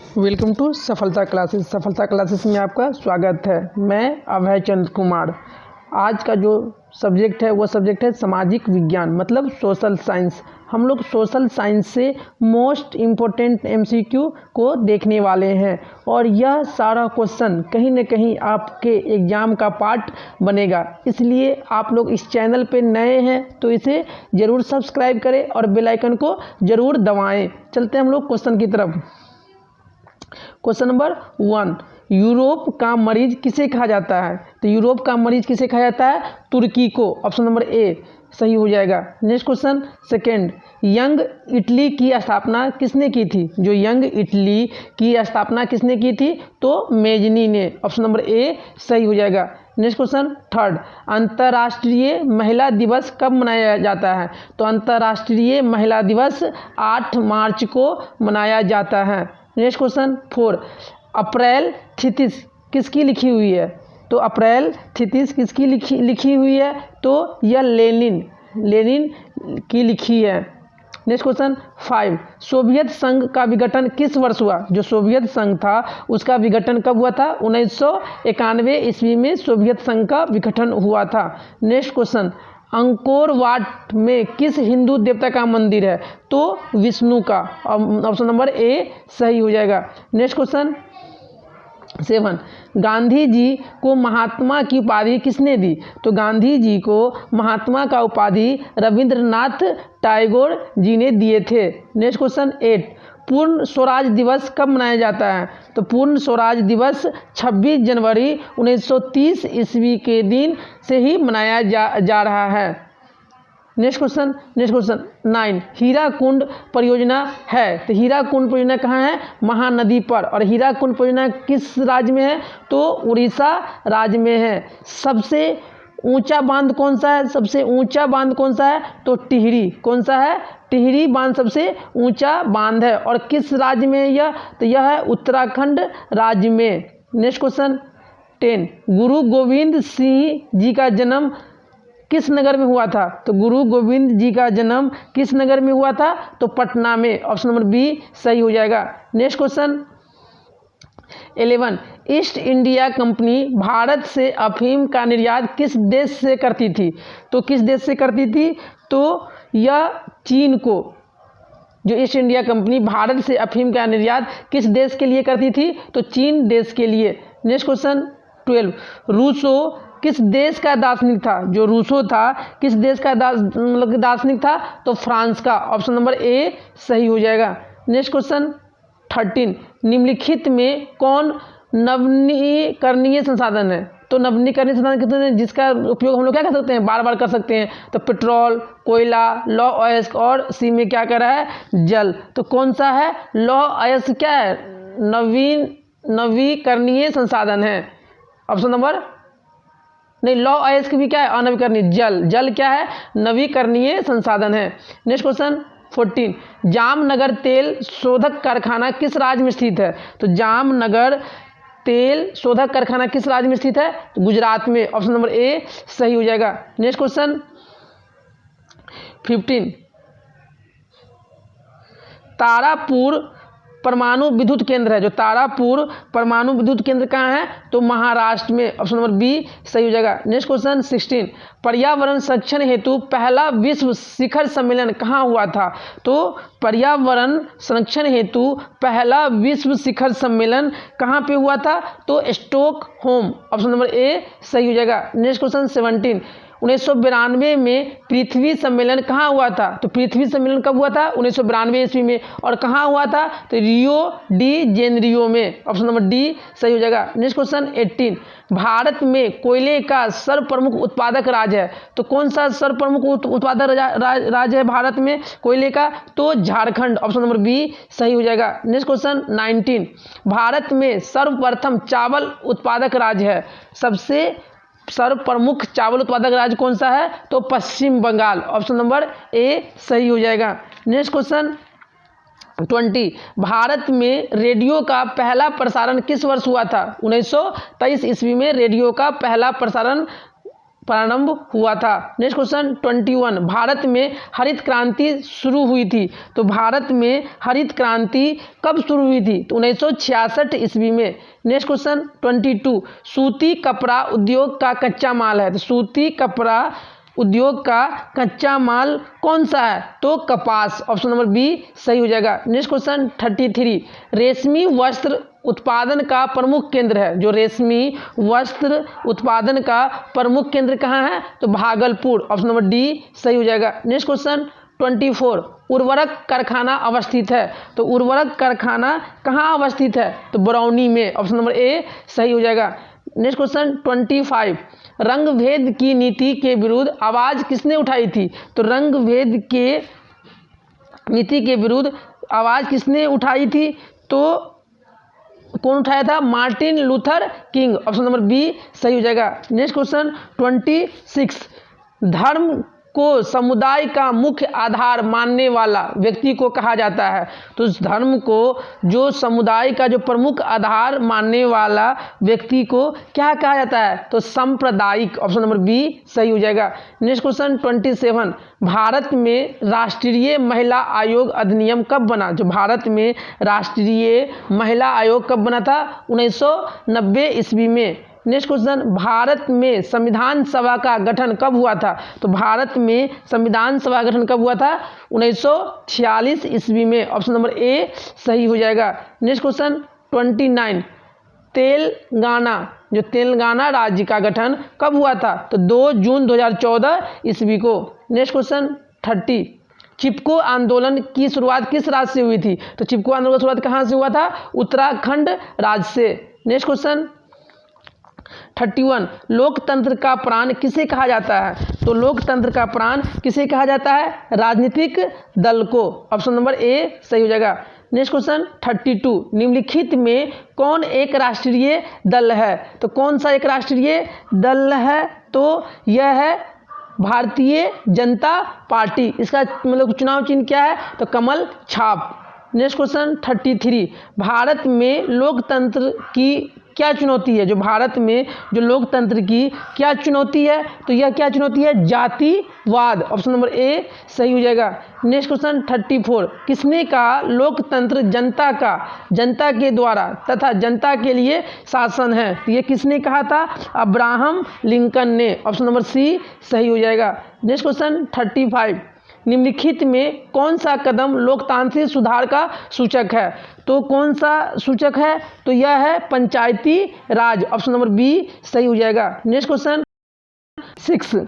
Welcome to सफलता classes में आपका स्वागत है। मैं अभय चंद्र कुमार। आज का जो सब्जेक्ट है वो सब्जेक्ट है सामाजिक विज्ञान, मतलब सोशल साइंस। हम लोग सोशल साइंस से मोस्ट इम्पोर्टेंट एमसीक्यू को देखने वाले हैं और यह सारा क्वेश्चन कहीं न कहीं आपके एग्ज़ाम का पार्ट बनेगा। इसलिए आप लोग इस चैनल पे नए हैं तो इसे ज़रूर सब्सक्राइब करें और बेल आइकन को ज़रूर दबाएं। चलते हैं हम लोग क्वेश्चन की तरफ। क्वेश्चन नंबर 1, यूरोप का मरीज किसे कहा जाता है? तो यूरोप का मरीज किसे कहा जाता है? तुर्की को। ऑप्शन नंबर ए सही हो जाएगा। Next question second, young Italy की स्थापना किसने की थी? जो यंग इटली की स्थापना किसने की थी? तो मेजनी ने। ऑप्शन नंबर ए सही हो जाएगा। नेक्स्ट क्वेश्चन थर्ड, अंतर्राष्ट्रीय महिला दिवस कब मनाया जाता है? तो अंतर्राष्ट्रीय महिला दिवस 8 मार्च को मनाया जाता है। नेक्स्ट क्वेश्चन 4, अप्रैल थिथिस किसकी लिखी हुई है? तो अप्रैल थिथिस किसकी लिखी हुई है? तो यह लेनिन की लिखी है। नेक्स्ट क्वेश्चन 5, सोवियत संघ का विघटन किस वर्ष हुआ? जो सोवियत संघ था उसका विघटन कब हुआ था? 1991 ईस्वी में सोवियत संघ का विघटन हुआ था। नेक्स्ट क्वेश्चन, अंकोर वाट में किस हिंदू देवता का मंदिर है? तो विष्णु का। ऑप्शन नंबर ए सही हो जाएगा। नेक्स्ट क्वेश्चन 7, गांधी जी को महात्मा की उपाधि किसने दी? तो गांधी जी को महात्मा का उपाधि रविंद्रनाथ टैगोर जी ने दिए थे। नेक्स्ट क्वेश्चन 8, पूर्ण स्वराज दिवस कब मनाया जाता है? तो पूर्ण स्वराज दिवस 26 जनवरी 1930 ईस्वी के दिन से ही मनाया जा रहा है। नेक्स्ट क्वेश्चन 9, हीराकुंड परियोजना है। तो हीराकुंड परियोजना कहाँ है? महानदी पर। और हीराकुंड परियोजना किस राज्य में है? तो उड़ीसा राज्य में है। सबसे ऊंचा बांध कौन सा है? सबसे ऊंचा बांध कौन सा है? तो टिहरी। कौन सा है? टिहरी बांध सबसे ऊंचा बांध है। और किस राज्य में है यह? तो यह है उत्तराखंड राज्य में। नेक्स्ट क्वेश्चन 10, गुरु गोविंद सिंह जी का जन्म किस नगर में हुआ था? तो गुरु गोविंद जी का जन्म किस नगर में हुआ था? तो पटना में। ऑप्शन नंबर बी सही हो जाएगा। Next question 11, east India company Bharat से अफीम का निर्यात किस देश से करती थी? तो किस देश से करती थी? तो यह चीन को। जो ईस्ट इंडिया कंपनी भारत से अफीम का निर्यात किस देश के लिए करती थी? तो चीन देश के लिए। नेक्स्ट क्वेश्चन 12, रूसो किस देश का दार्शनिक था? जो रूसो था किस देश का दार्शनिक था? तो फ्रांस का। ऑप्शन नंबर ए सही हो जाएगा। नेक्स्ट क्वेश्चन 13, निम्नलिखित में कौन नवीकरणीय संसाधन है? तो नवीकरणीय संसाधन कितने हैं जिसका उपयोग हम लोग क्या कर सकते हैं? बार बार कर सकते हैं। तो पेट्रोल, कोयला, लौह अयस्क और सी में क्या कर रहा है? जल। तो कौन सा है? लौह अयस्क क्या है? नवीकरणीय संसाधन है। ऑप्शन नंबर नहीं, लौह अयस्क भी क्या है? अनवीकरणीय। जल क्या है? नवीकरणीय संसाधन है। नेक्स्ट क्वेश्चन 14, जामनगर तेल शोधक कारखाना किस राज्य में स्थित है? तो जामनगर तेल शोधक कारखाना किस राज्य में स्थित है? तो गुजरात में। ऑप्शन नंबर ए सही हो जाएगा। नेक्स्ट क्वेश्चन 15, तारापुर परमाणु विद्युत केंद्र है। जो तारापुर परमाणु विद्युत केंद्र कहाँ है? तो महाराष्ट्र में। ऑप्शन नंबर बी सही हो जाएगा। नेक्स्ट क्वेश्चन 16, पर्यावरण संरक्षण हेतु पहला विश्व शिखर सम्मेलन कहाँ हुआ था? तो पर्यावरण संरक्षण हेतु पहला विश्व शिखर सम्मेलन कहाँ पे हुआ था? तो स्टॉकहोम। ऑप्शन नंबर ए सही हो जाएगा। नेक्स्ट क्वेश्चन 17, 1992 में पृथ्वी सम्मेलन कहाँ हुआ था? तो पृथ्वी सम्मेलन कब हुआ था? 1992 ईस्वी में। और कहाँ हुआ था? तो रियो डी जेनेरियो में। ऑप्शन नंबर डी सही हो जाएगा। नेक्स्ट क्वेश्चन 18, भारत में कोयले का सर्वप्रमुख उत्पादक राज्य है। तो कौन सा सर्वप्रमुख उत्पादक राज्य है भारत में कोयले का? तो झारखंड। ऑप्शन नंबर बी सही हो जाएगा। नेक्स्ट क्वेश्चन 19, भारत में सर्वप्रथम चावल उत्पादक राज्य है। सबसे सर्वप्रमुख चावल उत्पादक राज्य कौन सा है? तो पश्चिम बंगाल। ऑप्शन नंबर ए सही हो जाएगा। नेक्स्ट क्वेश्चन 20, भारत में रेडियो का पहला प्रसारण किस वर्ष हुआ था? 1923 ईस्वी में रेडियो का पहला प्रसारण प्रारंभ हुआ था। नेक्स्ट क्वेश्चन 21, भारत में हरित क्रांति शुरू हुई थी। तो भारत में हरित क्रांति कब शुरू हुई थी? तो 1966 ईस्वी में। नेक्स्ट क्वेश्चन 22, सूती कपड़ा उद्योग का कच्चा माल है। तो सूती कपड़ा उद्योग का कच्चा माल कौन सा है? तो कपास, ऑप्शन नंबर बी सही हो जाएगा। नेक्स्ट क्वेश्चन 33, रेशमी वस्त्र उत्पादन का प्रमुख केंद्र है। जो रेशमी वस्त्र उत्पादन का प्रमुख केंद्र कहाँ है? तो भागलपुर, ऑप्शन नंबर डी सही हो जाएगा। नेक्स्ट क्वेश्चन 24, उर्वरक कारखाना अवस्थित है। तो उर्वरक कारखाना कहाँ अवस्थित है? तो बरौनी में, ऑप्शन नंबर ए सही हो जाएगा। नेक्स्ट क्वेश्चन 25, रंग भेद की नीति के विरुद्ध आवाज किसने उठाई थी? तो रंग भेद के नीति के विरुद्ध आवाज किसने उठाई थी? तो कौन उठाया था? Martin Luther King, option number B सही हो जाएगा। नेक्स्ट क्वेश्चन 26, धर्म को समुदाय का मुख्य आधार मानने वाला व्यक्ति को कहा जाता है। तो उस धर्म को जो समुदाय का जो प्रमुख आधार मानने वाला व्यक्ति को क्या कहा जाता है? तो सांप्रदायिक, ऑप्शन नंबर बी सही हो जाएगा। नेक्स्ट क्वेश्चन 27, भारत में राष्ट्रीय महिला आयोग अधिनियम कब बना? जो भारत में राष्ट्रीय महिला आयोग कब बना था? 1990 ईस्वी में। नेक्स्ट क्वेश्चन, भारत में संविधान सभा का गठन कब हुआ था? तो भारत में संविधान सभा गठन कब हुआ था? 1946 ईस्वी में, ऑप्शन नंबर ए सही हो जाएगा। नेक्स्ट क्वेश्चन 29, तेलंगाना, जो तेलंगाना राज्य का गठन कब हुआ था? तो 2 जून 2014 ईस्वी को। नेक्स्ट क्वेश्चन 30, चिपको आंदोलन की शुरुआत किस राज्य से हुई थी? तो चिपको आंदोलन की शुरुआत कहाँ से हुआ था? उत्तराखंड राज्य से। नेक्स्ट क्वेश्चन 31, लोकतंत्र का प्राण किसे कहा जाता है? तो लोकतंत्र का प्राण किसे कहा जाता है? राजनीतिक दल को, ऑप्शन नंबर ए सही हो जाएगा। नेक्स्ट क्वेश्चन 32, निम्नलिखित में कौन एक राष्ट्रीय दल है? तो कौन सा एक राष्ट्रीय दल है? तो यह है भारतीय जनता पार्टी। इसका मतलब चुनाव चिन्ह क्या है? तो कमल छाप। नेक्स्ट क्वेश्चन 33, भारत में लोकतंत्र की क्या चुनौती है? जो भारत में जो लोकतंत्र की क्या चुनौती है? तो यह क्या चुनौती है? जातिवाद, ऑप्शन नंबर ए सही हो जाएगा। नेक्स्ट क्वेश्चन 34, किसने कहा लोकतंत्र जनता का, जनता के द्वारा तथा जनता के लिए शासन है? तो ये किसने कहा था? अब्राहम लिंकन ने, ऑप्शन नंबर सी सही हो जाएगा। नेक्स्ट क्वेश्चन 35, निम्नलिखित में कौन सा कदम लोकतांत्रिक सुधार का सूचक है? तो कौन सा सूचक है? तो यह है पंचायती राज, ऑप्शन नंबर बी सही हो जाएगा। नेक्स्ट क्वेश्चन 6,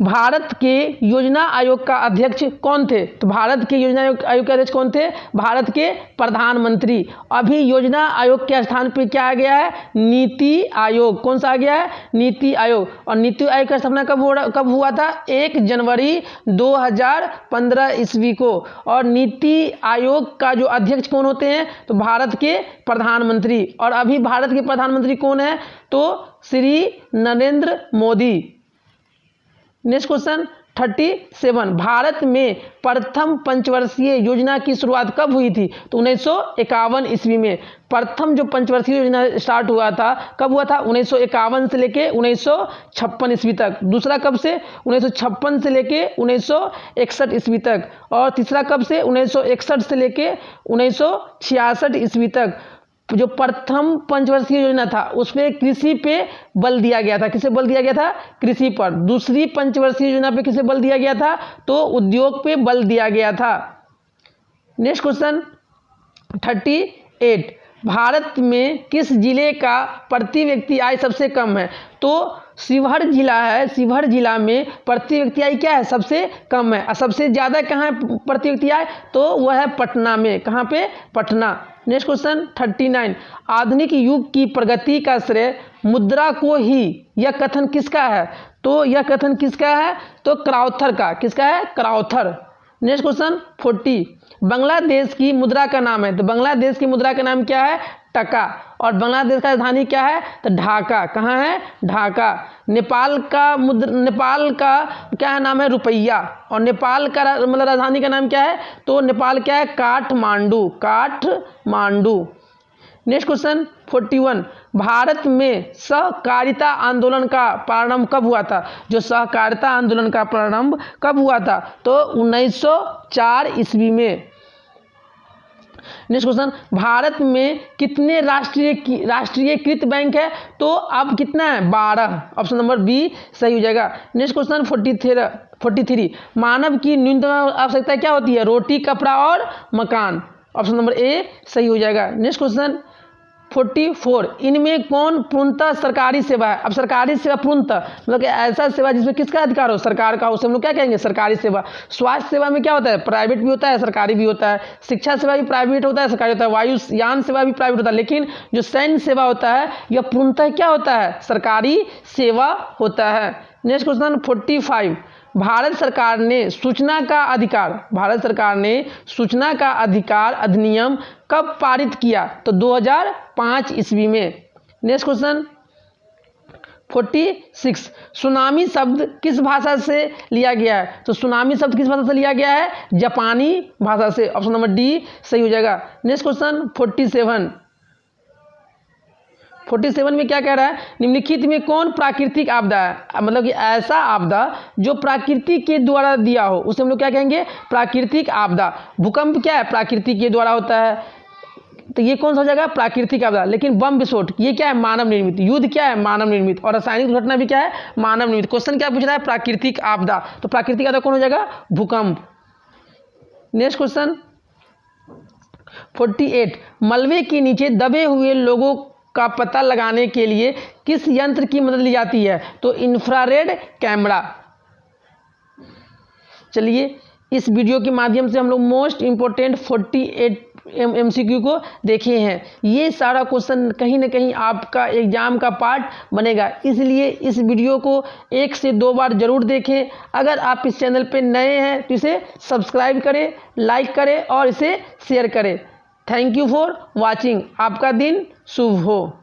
भारत के योजना आयोग का अध्यक्ष कौन थे? तो भारत के योजना आयोग के अध्यक्ष कौन थे? भारत के प्रधानमंत्री। अभी योजना आयोग के स्थान पे क्या आ गया है? नीति आयोग। कौन सा आ गया है? नीति आयोग। और नीति आयोग का स्थापना कब हुआ था? 1 जनवरी 2015 ईस्वी को। और नीति आयोग का जो अध्यक्ष कौन होते हैं? तो भारत के प्रधानमंत्री। और अभी भारत के प्रधानमंत्री कौन है? तो श्री नरेंद्र मोदी। नेक्स्ट क्वेश्चन 37, भारत में प्रथम पंचवर्षीय योजना की शुरुआत कब हुई थी? तो 1951 ईस्वी में। प्रथम जो पंचवर्षीय योजना स्टार्ट हुआ था कब हुआ था? 1951 से लेके 1956 ईस्वी तक। दूसरा कब से? 1956 से लेके 1961 ईस्वी तक। और तीसरा कब से? 1961 से लेके 1966 ईस्वी तक। जो प्रथम पंचवर्षीय योजना था उसमें कृषि पे बल दिया गया था। किसे बल दिया गया था? कृषि पर। दूसरी पंचवर्षीय योजना पे किसे बल दिया गया था? तो उद्योग पे बल दिया गया था। नेक्स्ट क्वेश्चन 38, भारत में किस जिले का प्रति व्यक्ति आय सबसे कम है? तो शिवहर जिला है। शिवहर जिला में प्रति व्यक्ति आय क्या है? सबसे कम है। और सबसे ज़्यादा कहाँ है प्रति व्यक्ति आय? तो वह है पटना में। कहाँ पे? पटना। नेक्स्ट क्वेश्चन 39, आधुनिक युग की प्रगति का श्रेय मुद्रा को ही, यह कथन किसका है? तो यह कथन किसका है? तो क्राउथर का। किसका है? क्राउथर। नेक्स्ट क्वेश्चन 40, बांग्लादेश की मुद्रा का नाम है। तो बांग्लादेश की मुद्रा का नाम क्या है? टका। और बांग्लादेश का राजधानी क्या है? तो ढाका। कहाँ है? ढाका। नेपाल का क्या है नाम है? रुपैया। और नेपाल का मतलब राजधानी का नाम क्या है? तो नेपाल क्या है? काठमांडू। काठमांडू। नेक्स्ट क्वेश्चन 41, भारत में सहकारिता आंदोलन का प्रारंभ कब हुआ था? जो सहकारिता आंदोलन का प्रारंभ कब हुआ था? तो 1904 ईस्वी में। नेक्स्ट क्वेश्चन, भारत में कितने राष्ट्रीयकृत बैंक है? तो अब कितना है? 12। ऑप्शन नंबर बी सही हो जाएगा। नेक्स्ट क्वेश्चन 43, मानव की न्यूनतम आवश्यकता क्या होती है? रोटी, कपड़ा और मकान। ऑप्शन नंबर ए सही हो जाएगा। नेक्स्ट क्वेश्चन 44, इनमें कौन पूर्णतः सरकारी सेवा है? अब सरकारी सेवा पूर्णतः मतलब कि ऐसा सेवा जिसमें किसका अधिकार हो? सरकार का, उसे हम लोग क्या कहेंगे? सरकारी सेवा। स्वास्थ्य सेवा में क्या होता है? प्राइवेट भी होता है, सरकारी भी होता है। शिक्षा सेवा भी प्राइवेट होता है, सरकारी होता है। वायुयान सेवा भी प्राइवेट होता है। लेकिन जो सैन्य सेवा होता है यह पूर्णतः क्या होता है? सरकारी सेवा होता है। नेक्स्ट क्वेश्चन 45, भारत सरकार ने सूचना का अधिकार अधिनियम कब पारित किया? तो 2005 ईस्वी में। नेक्स्ट क्वेश्चन 46, सुनामी शब्द किस भाषा से लिया गया है? तो सुनामी शब्द किस भाषा से लिया गया है? जापानी भाषा से। ऑप्शन नंबर डी सही हो जाएगा। नेक्स्ट क्वेश्चन 47 में क्या कह रहा है? निम्नलिखित में कौन प्राकृतिक आपदा है? मतलब कि ऐसा आपदा जो प्रकृति के द्वारा दिया हो उसे हम लोग क्या कहेंगे? प्राकृतिक आपदा। भूकंप क्या है? प्रकृति के द्वारा होता है, तो ये कौन सा हो जाएगा? प्राकृतिक आपदा। लेकिन बम विस्फोट ये क्या है? मानव निर्मित। युद्ध क्या है? मानव निर्मित। और रासायनिक दुर्घटना भी क्या है? मानव निर्मित। क्वेश्चन क्या पूछ रहा है? प्राकृतिक आपदा। तो प्राकृतिक आपदा कौन हो जाएगा? भूकंप। नेक्स्ट क्वेश्चन 48, मलबे के नीचे दबे हुए लोगों का पता लगाने के लिए किस यंत्र की मदद ली जाती है? तो इंफ्रारेड कैमरा। चलिए, इस वीडियो के माध्यम से हम लोग मोस्ट इंपोर्टेंट 48 MCQ को देखे हैं। ये सारा क्वेश्चन कहीं ना कहीं आपका एग्जाम का पार्ट बनेगा, इसलिए इस वीडियो को 1 से 2 बार जरूर देखें। अगर आप इस चैनल पे नए हैं तो इसे सब्सक्राइब करें, लाइक करें और इसे शेयर करें। Thank you for watching. आपका दिन शुभ हो।